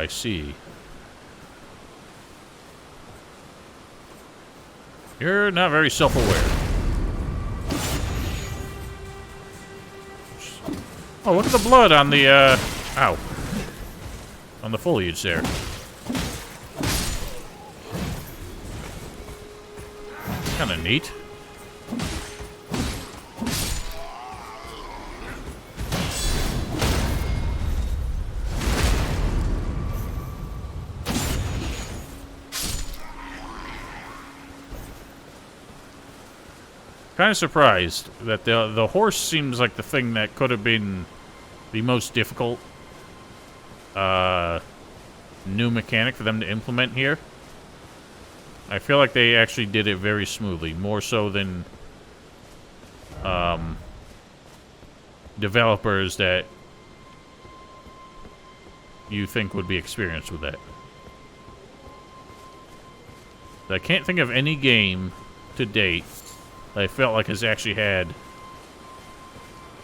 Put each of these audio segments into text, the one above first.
I see. You're not very self-aware. Oh, look at the blood on the, ow. On the foliage there. Kinda neat. Kind of surprised that the horse seems like the thing that could have been the most difficult new mechanic for them to implement here. I feel like they actually did it very smoothly, more so than developers that you think would be experienced with that. I can't think of any game to date I felt like has actually had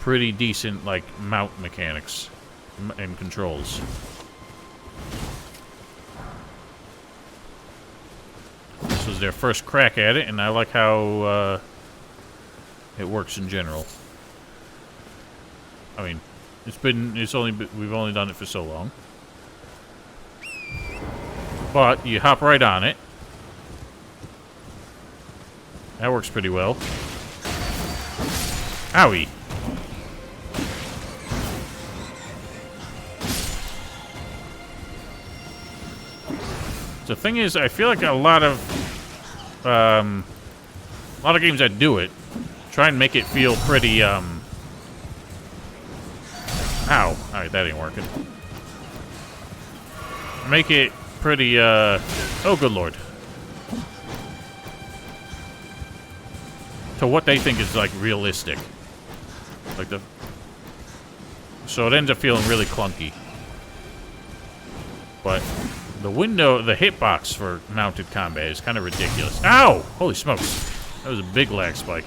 pretty decent, like, mount mechanics and controls. This was their first crack at it, and I like how it works in general. I mean, we've only done it for so long. But you hop right on it. That works pretty well. Owie. The thing is, I feel like a lot of games that do it try and make it feel pretty, Ow. Alright, that ain't working. Make it pretty, oh, good lord. To what they think is, like, realistic. Like, so it ends up feeling really clunky. But the hitbox for mounted combat is kind of ridiculous. Ow! Holy smokes. That was a big lag spike.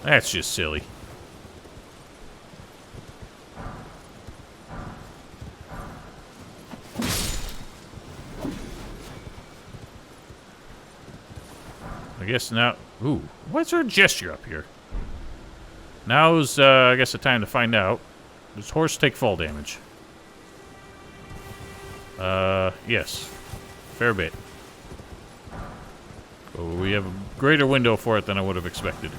That's just silly. I guess now... Ooh, what's her gesture up here? Now's, I guess, the time to find out. Does horse take fall damage? Yes. Fair bit. So we have a greater window for it than I would have expected.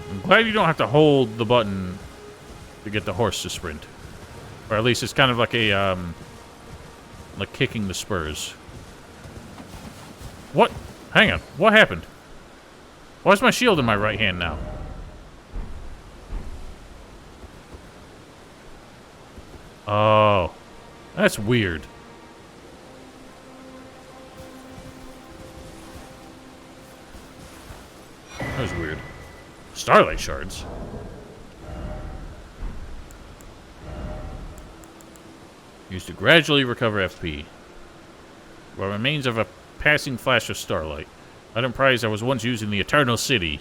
I'm glad you don't have to hold the button to get the horse to sprint. Or at least it's kind of like a, like kicking the spurs. What? Hang on. What happened? Why is my shield in my right hand now? Oh. That's weird. That was weird. Starlight shards. Used to gradually recover FP. What remains of a passing flash of starlight. Item prize: I was once using the Eternal City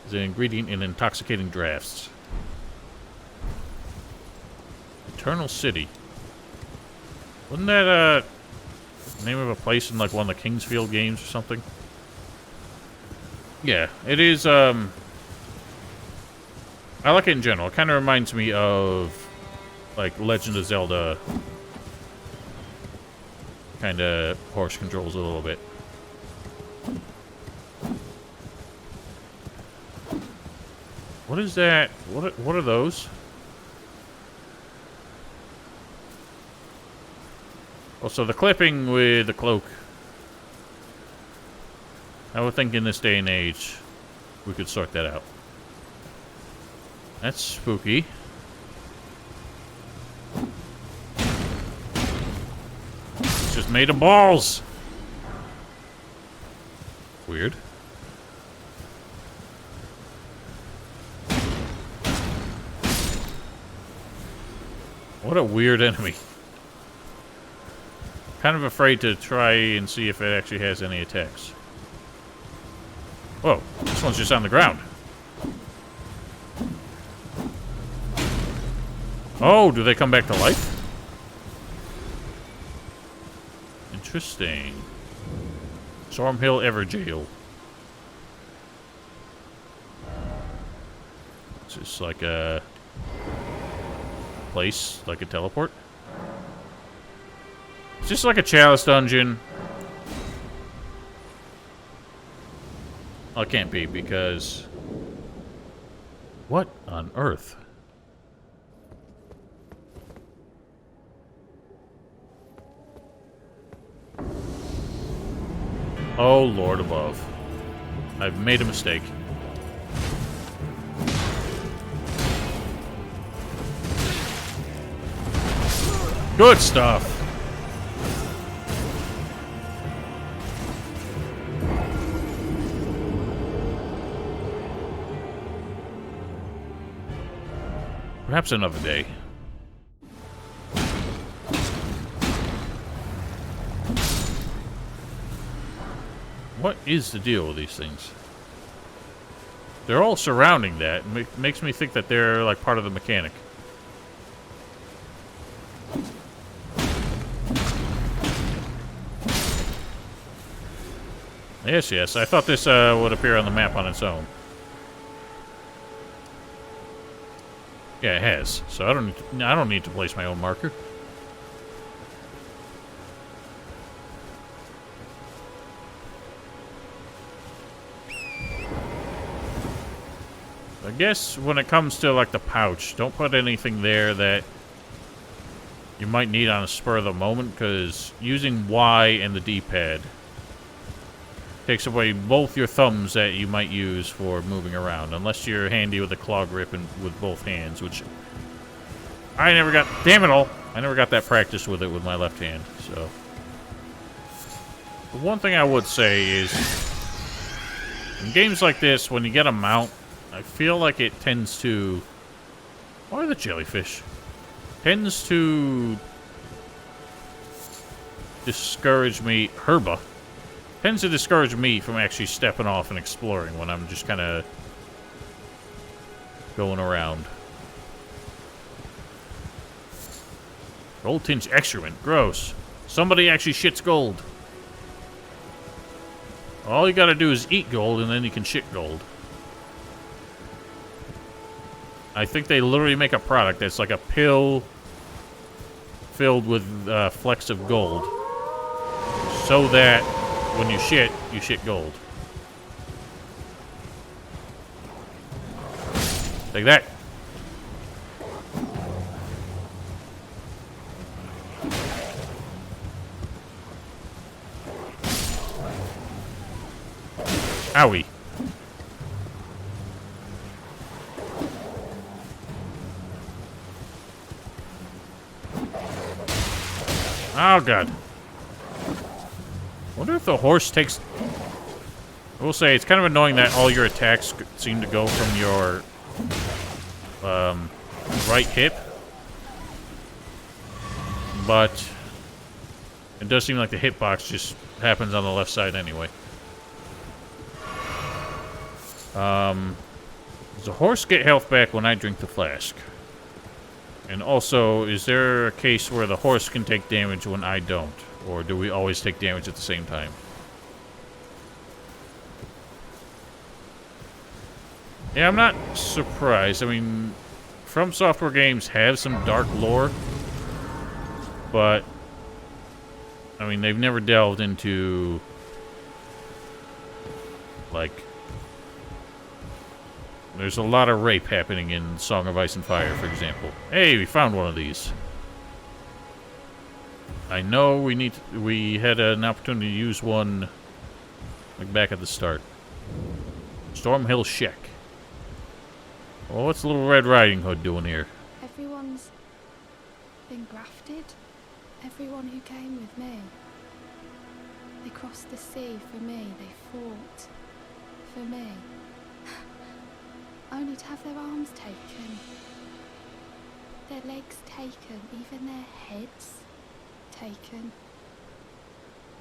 as an ingredient in intoxicating drafts. Eternal City. Wasn't that the name of a place in like one of the Kingsfield games or something? Yeah, it is. I like it in general. It kind of reminds me of like Legend of Zelda kind of horse controls a little bit. What is that? What are those? Oh, so the clipping with the cloak. I would think in this day and age we could sort that out. That's spooky. It's just made of balls. Weird. What a weird enemy. Kind of afraid to try and see if it actually has any attacks. Whoa, this one's just on the ground. Oh, do they come back to life? Interesting. Stormveil Everjail. It's just like a place, like a teleport. It's just like a chalice dungeon. Oh, it can't be because... What on earth? Oh, Lord above. I've made a mistake. Good stuff. Perhaps another day. What is the deal with these things? They're all surrounding that. It makes me think that they're like part of the mechanic. Yes, yes. I thought this would appear on the map on its own. Yeah, it has. So I don't need to place my own marker. I guess when it comes to like the pouch, don't put anything there that you might need on a spur of the moment, because using Y and the D-pad takes away both your thumbs that you might use for moving around, unless you're handy with a claw grip and with both hands, which I never got. Damn it all! I never got that practice with it with my left hand. So, the one thing I would say is, in games like this, when you get a mount, I feel like it tends to... Why are the jellyfish? Tends to discourage me... Herba. Tends to discourage me from actually stepping off and exploring when I'm just kind of going around. Gold tinged excrement. Gross. Somebody actually shits gold. All you gotta do is eat gold and then you can shit gold. I think they literally make a product that's like a pill filled with flecks of gold, so that when you shit gold. Take that. Owie. Oh, God. I wonder if the horse takes... I will say, it's kind of annoying that all your attacks seem to go from your right hip. But it does seem like the hitbox just happens on the left side anyway. Does the horse get health back when I drink the flask? And also, is there a case where the horse can take damage when I don't? Or do we always take damage at the same time? Yeah, I'm not surprised. I mean, From Software games have some dark lore. But, I mean, they've never delved into, like... There's a lot of rape happening in Song of Ice and Fire, for example. Hey, we found one of these. I know we had an opportunity to use one like back at the start. Stormveil Shack. Well, what's Little Red Riding Hood doing here? Everyone's been grafted. Everyone who came with me. They crossed the sea for me. They fought for me. Only to have their arms taken. Their legs taken, even their heads taken.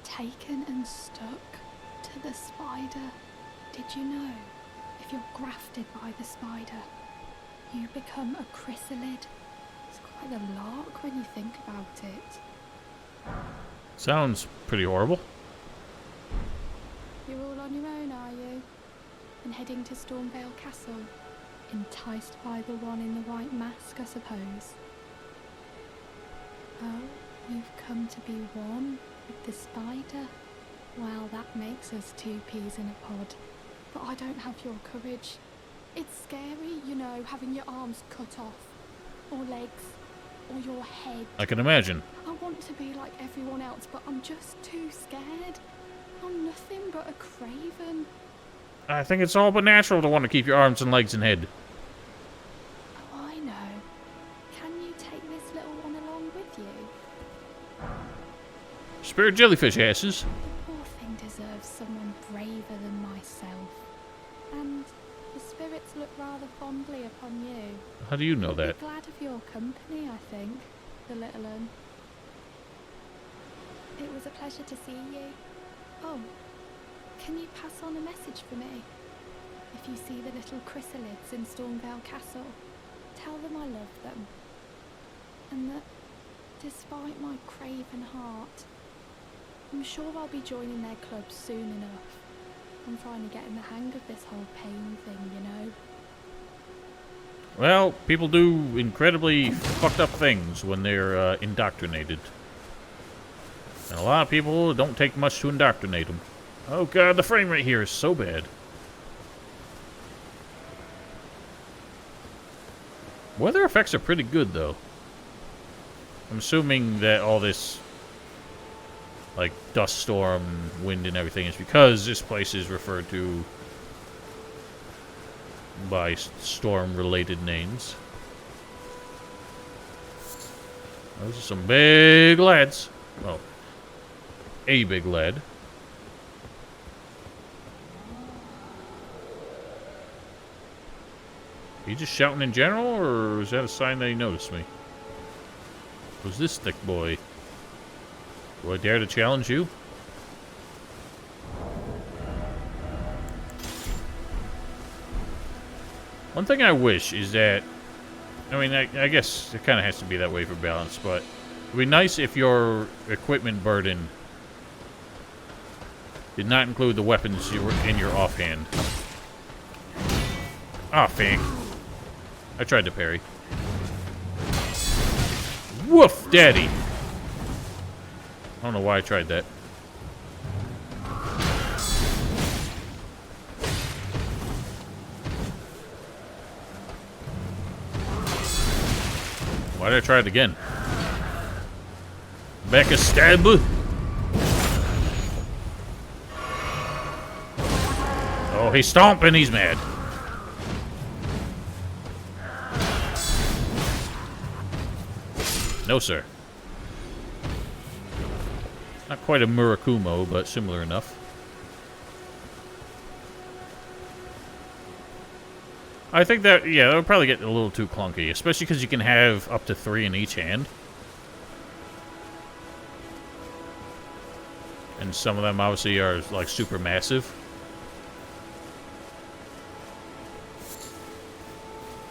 Taken and stuck to the spider. Did you know, if you're grafted by the spider, you become a chrysalid? It's quite a lark when you think about it. Sounds pretty horrible. You're all on your own, are you? And heading to Stormveil Castle? Enticed by the one in the white mask, I suppose. Oh, you've come to be one with the spider? Well, that makes us two peas in a pod. But I don't have your courage. It's scary, you know, having your arms cut off. Or legs. Or your head. I can imagine. I want to be like everyone else, but I'm just too scared. I'm nothing but a craven. I think it's all but natural to want to keep your arms and legs and head. Oh, I know. Can you take this little one along with you? Spirit jellyfish asses. The poor thing deserves someone braver than myself. And the spirits look rather fondly upon you. How do you know They'll that? be glad of your company, I think, the little one. It was a pleasure to see you. Oh, can you pass on a message for me? If you see the little chrysalids in Stormveil Castle, tell them I love them. And that, despite my craven heart, I'm sure I'll be joining their club soon enough. I'm finally getting the hang of this whole pain thing, you know. Well, people do incredibly fucked up things when they're indoctrinated. And a lot of people don't take much to indoctrinate them. Oh god, the frame rate here is so bad. Weather effects are pretty good, though. I'm assuming that all this, like, dust storm, wind, and everything is because this place is referred to by storm-related names. Those are some big lads. Well, a big lad. Are you just shouting in general, or is that a sign that he noticed me? Who's this thick boy? Do I dare to challenge you? One thing I wish is that, I mean, I guess it kind of has to be that way for balance, but it would be nice if your equipment burden did not include the weapons you were in your offhand. Ah, fang. I tried to parry. Woof, daddy! I don't know why I tried that. Why did I try it again? Back a stab. Oh, he's stomping, he's mad. No, sir. Not quite a Murakumo, but similar enough. I think that, yeah, that would probably get a little too clunky, especially because you can have up to 3 in each hand. And some of them obviously are, like, super massive.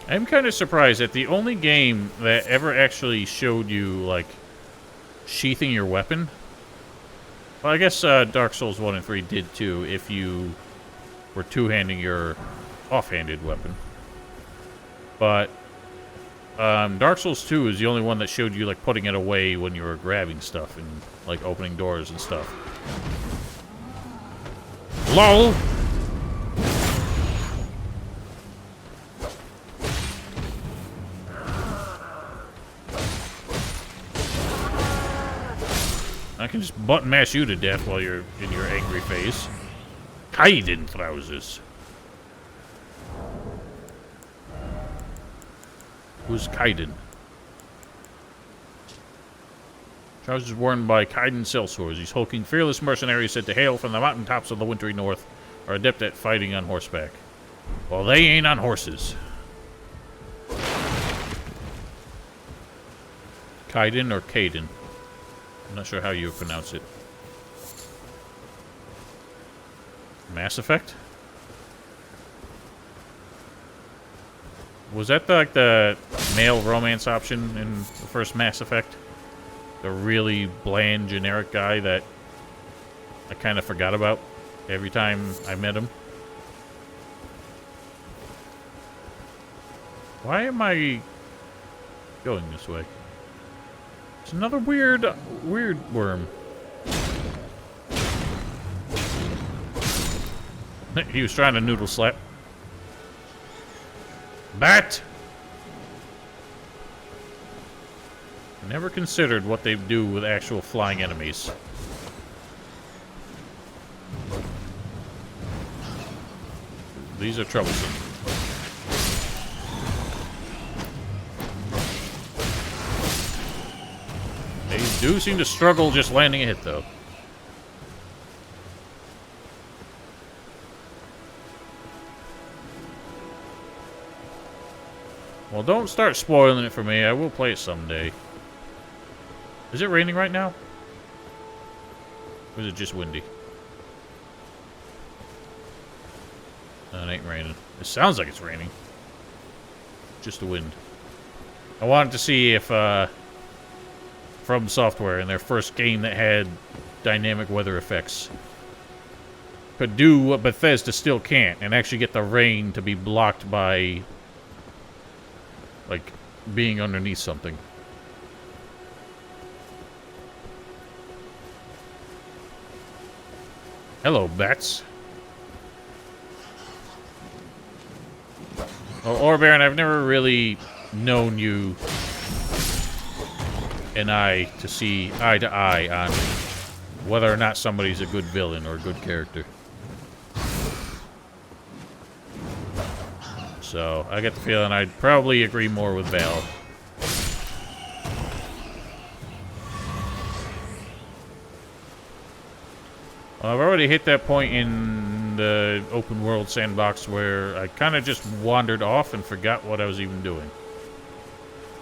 I'm kind of surprised that the only game that ever actually showed you, like, sheathing your weapon. Well, I guess Dark Souls 1 and 3 did too, if you were two-handing your off-handed weapon. But Dark Souls 2 is the only one that showed you, like, putting it away when you were grabbing stuff and, like, opening doors and stuff. LOL! I can just button mash you to death while you're in your angry phase. Kaiden trousers. Who's Kaiden? Trousers worn by Kaiden sellswords. These hulking, fearless mercenaries said to hail from the mountaintops of the wintry north are adept at fighting on horseback. Well, they ain't on horses. Kaiden or Kaiden. I'm not sure how you pronounce it. Mass Effect? Was that like the male romance option in the first Mass Effect? The really bland, generic guy that I kind of forgot about every time I met him. Why am I going this way? It's another weird worm. He was trying to noodle slap. Bat! Never considered what they do with actual flying enemies. These are troublesome. They do seem to struggle just landing a hit, though. Well, don't start spoiling it for me. I will play it someday. Is it raining right now? Or is it just windy? No, it ain't raining. It sounds like it's raining. Just the wind. I wanted to see if, From Software, in their first game that had dynamic weather effects, could do what Bethesda still can't, and actually get the rain to be blocked by, like, being underneath something. Hello, bats. Well, Orbaron, I've never really known you and I to see eye to eye on whether or not somebody's a good villain or a good character. So, I get the feeling I'd probably agree more with Val. Well, I've already hit that point in the open world sandbox where I kind of just wandered off and forgot what I was even doing.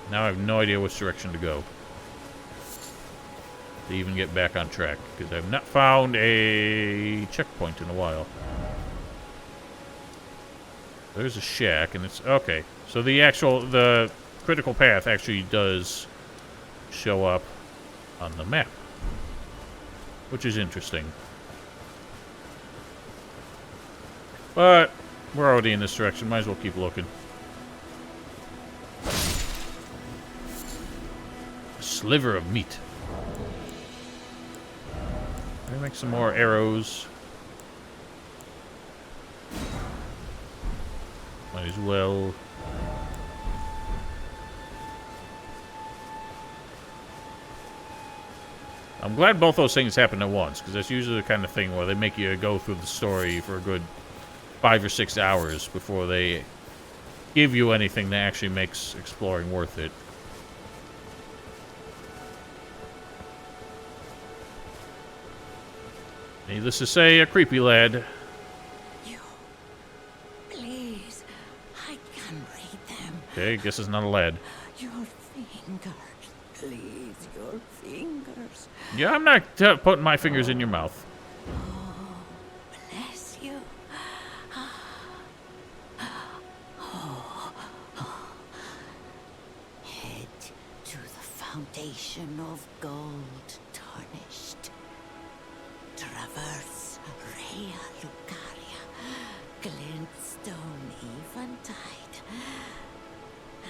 Now I have no idea which direction to go to even get back on track, because I've not found a checkpoint in a while. There's a shack, and it's... okay, so the critical path actually does show up on the map, which is interesting. But we're already in this direction. Might as well keep looking. A sliver of meat. Let me make some more arrows. Might as well. I'm glad both those things happen at once, because that's usually the kind of thing where they make you go through the story for a good 5 or 6 hours before they give you anything that actually makes exploring worth it. Needless to say, a creepy lad. You, please, I can read them. Okay, guess it's not a lad. Your fingers, please, your fingers. Yeah, I'm not putting my fingers in your mouth. Oh, bless you. Head to the foundation of gold tarnished. Traverse Rhea Lucaria, glintstone eventide,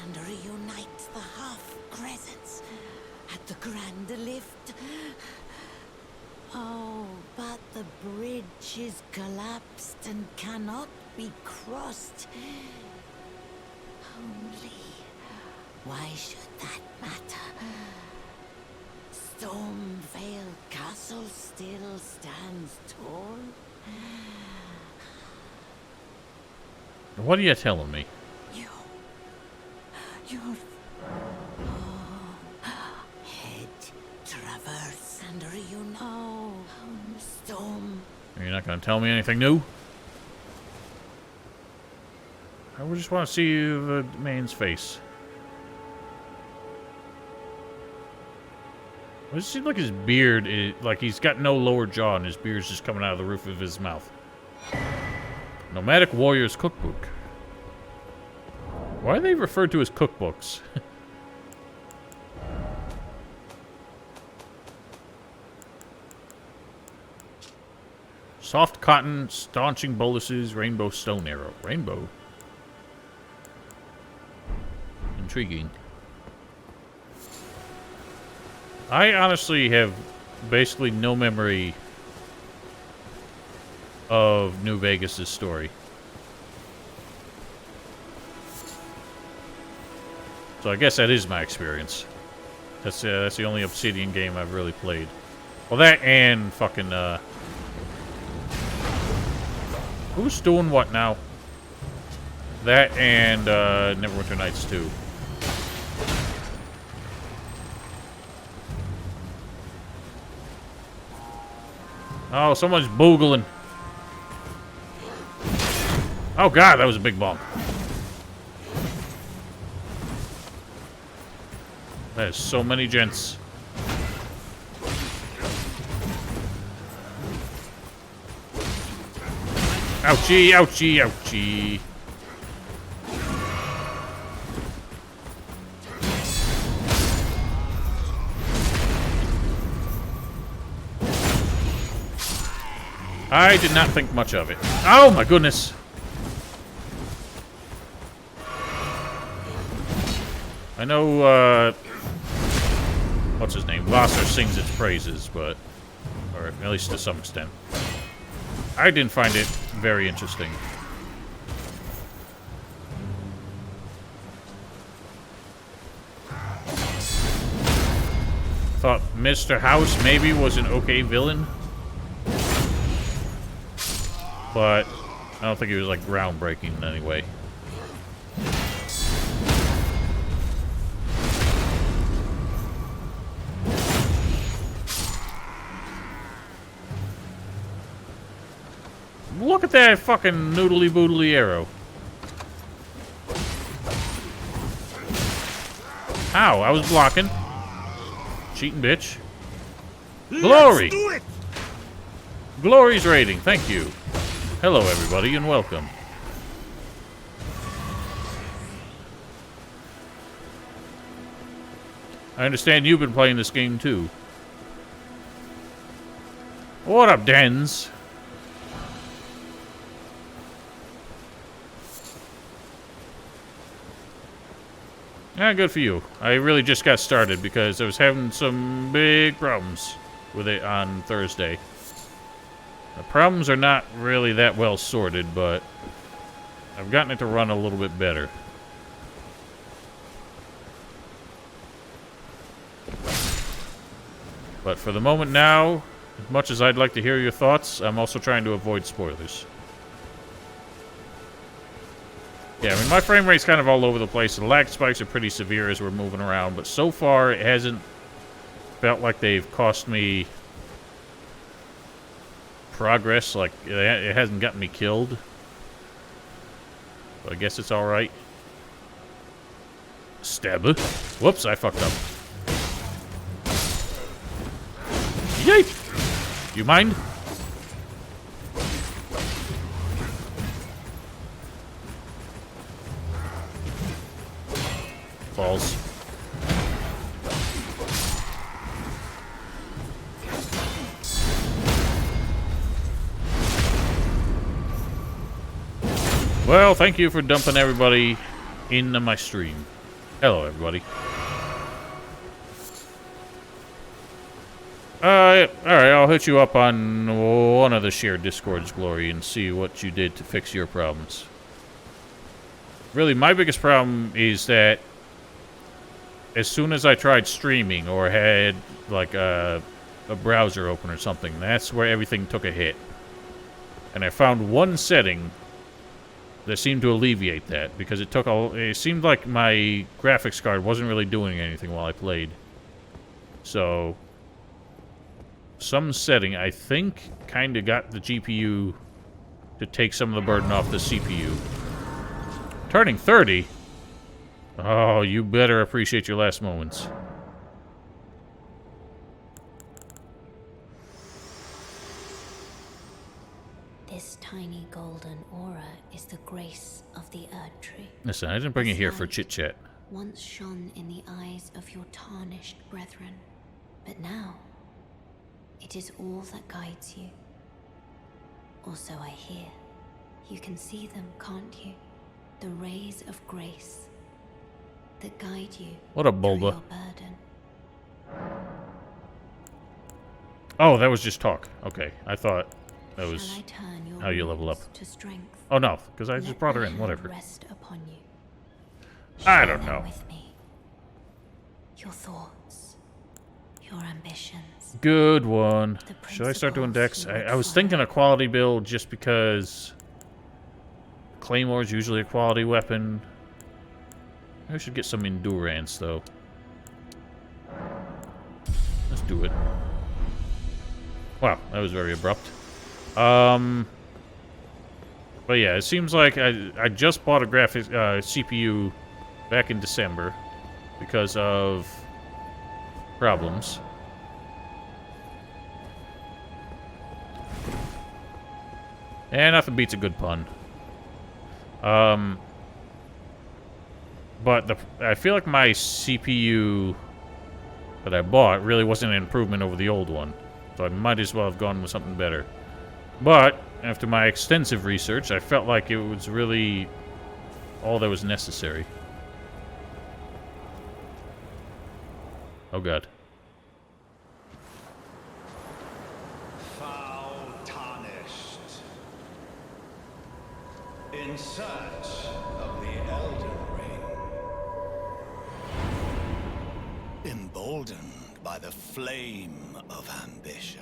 and reunite the half-crescents at the grand lift. Oh, but the bridge is collapsed and cannot be crossed. Only, why should that matter? Stormveil Castle still stands tall. What are you telling me? Your head traverse and reunite. Oh, storm. You're not going to tell me anything new? I just want to see the man's face. It seems like his beard is like he's got no lower jaw and his beard's just coming out of the roof of his mouth. Nomadic Warrior's Cookbook. Why are they referred to as cookbooks? Soft cotton, staunching boluses, rainbow stone arrow. Rainbow? Intriguing. I honestly have basically no memory of New Vegas' story. So I guess that is my experience. That's the only Obsidian game I've really played. Well, that and fucking, who's doing what now? That and, Neverwinter Nights 2. Oh, someone's boogling. Oh god, that was a big bump. There's so many gents. Ouchie, ouchie, ouchie. I did not think much of it. Oh my goodness. I know, what's his name? Wasser sings its praises, but, or at least to some extent. I didn't find it very interesting. Thought Mr. House maybe was an okay villain. But I don't think he was, like, groundbreaking in any way. Look at that fucking noodly-boodly arrow. Ow, I was blocking. Cheating bitch. Glory! Let's do it! Glory's rating, thank you. Hello, everybody, and welcome. I understand you've been playing this game, too. What up, Dens? Yeah, good for you. I really just got started because I was having some big problems with it on Thursday. The problems are not really that well sorted, but I've gotten it to run a little bit better. But for the moment now, as much as I'd like to hear your thoughts, I'm also trying to avoid spoilers. Yeah, I mean, my frame rate's kind of all over the place. The lag spikes are pretty severe as we're moving around, but so far it hasn't felt like they've cost me progress, like it hasn't gotten me killed. So I guess it's alright. Stab. Whoops, I fucked up. Yeet! You mind? Falls. Well, thank you for dumping everybody into my stream. Hello, everybody. Alright, I'll hit you up on one of the shared Discords, Glory, and see what you did to fix your problems. Really, my biggest problem is that as soon as I tried streaming or had, like, a browser open or something, that's where everything took a hit. And I found one setting that seemed to alleviate that, because it seemed like my graphics card wasn't really doing anything while I played. So some setting, I think, kind of got the GPU to take some of the burden off the CPU. Turning 30? Oh, you better appreciate your last moments. This tiny golden aura is the grace of the Erd Tree. Listen, I didn't bring you here for chit-chat. Once shone in the eyes of your tarnished brethren, but now it is all that guides you. Also, I hear. You can see them, can't you? The rays of grace that guide you What a through bulba. your burden. Oh, that was just talk. Okay, I thought that was Shall I turn your how you level up. wounds to strength? Oh no, because I just Let brought her my in. hand Whatever. Rest upon you. I Share don't them know. With me. Your thoughts, your ambitions. Good one. The Should I start doing principles decks? you would I was follow. thinking a quality build just because Claymore's usually a quality weapon. I should get some endurance though. Let's do it. Wow, that was very abrupt. But yeah, it seems like I just bought a graphics CPU back in December because of problems. And nothing beats a good pun. But I feel like my CPU that I bought really wasn't an improvement over the old one. So I might as well have gone with something better. But after my extensive research, I felt like it was really all that was necessary. Oh god. Foul tarnished. In search of the Elden Ring. Emboldened by the flame of ambition.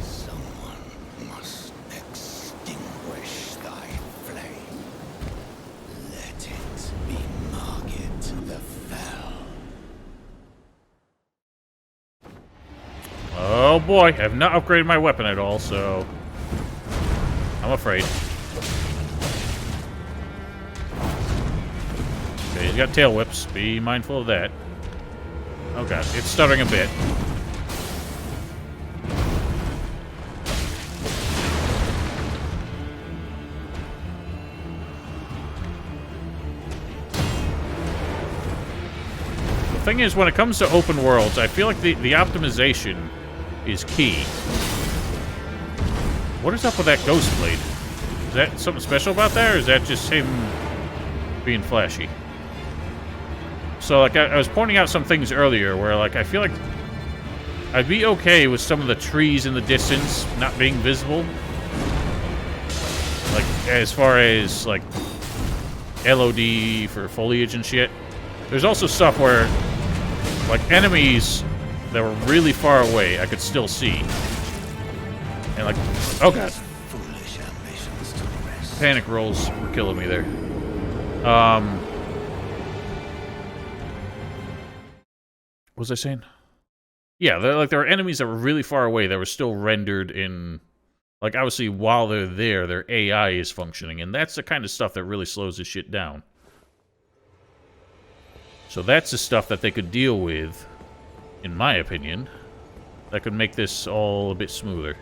Someone must extinguish thy flame. Let it be Margit the Fell. Oh boy, I've not upgraded my weapon at all, so I'm afraid. Okay, he's got tail whips. Be mindful of that. Oh god, it's stuttering a bit. The thing is, when it comes to open worlds, I feel like the optimization is key. What is up with that ghost blade? Is that something special about that, or is that just him being flashy? So, like, I was pointing out some things earlier where, like, I feel like I'd be okay with some of the trees in the distance not being visible. Like, as far as, like, LOD for foliage and shit. There's also stuff where, like, enemies that were really far away I could still see. And, like, oh god. Foolish ambitions to rest. Panic rolls were killing me there. What was I saying? Yeah, there were enemies that were really far away that were still rendered in... Like, obviously, while they're there, their AI is functioning, and that's the kind of stuff that really slows this shit down. So that's the stuff that they could deal with, in my opinion, that could make this all a bit smoother.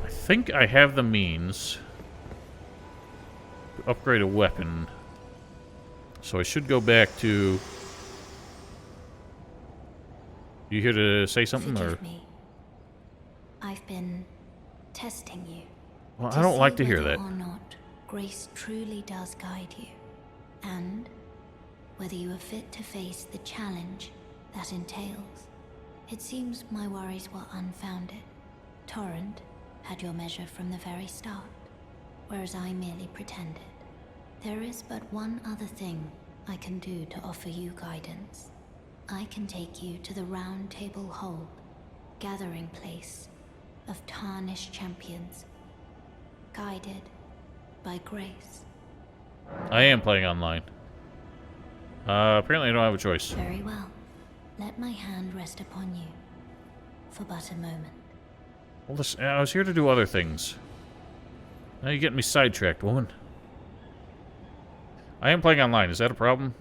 I think I have the means to upgrade a weapon, so I should go back to... You here to say something, or...? Forgive me. I've been testing you. Well, I don't like to hear that. Whether or not grace truly does guide you, and whether you are fit to face the challenge that entails. It seems my worries were unfounded. Torrent had your measure from the very start, whereas I merely pretended. There is but one other thing I can do to offer you guidance. I can take you to the Round Table Hold, gathering place of tarnished champions, guided by grace. I am playing online. Apparently I don't have a choice. Very well. Let my hand rest upon you. for but a moment. Well, I was here to do other things. Now you're getting me sidetracked, woman. I am playing online. Is that a problem?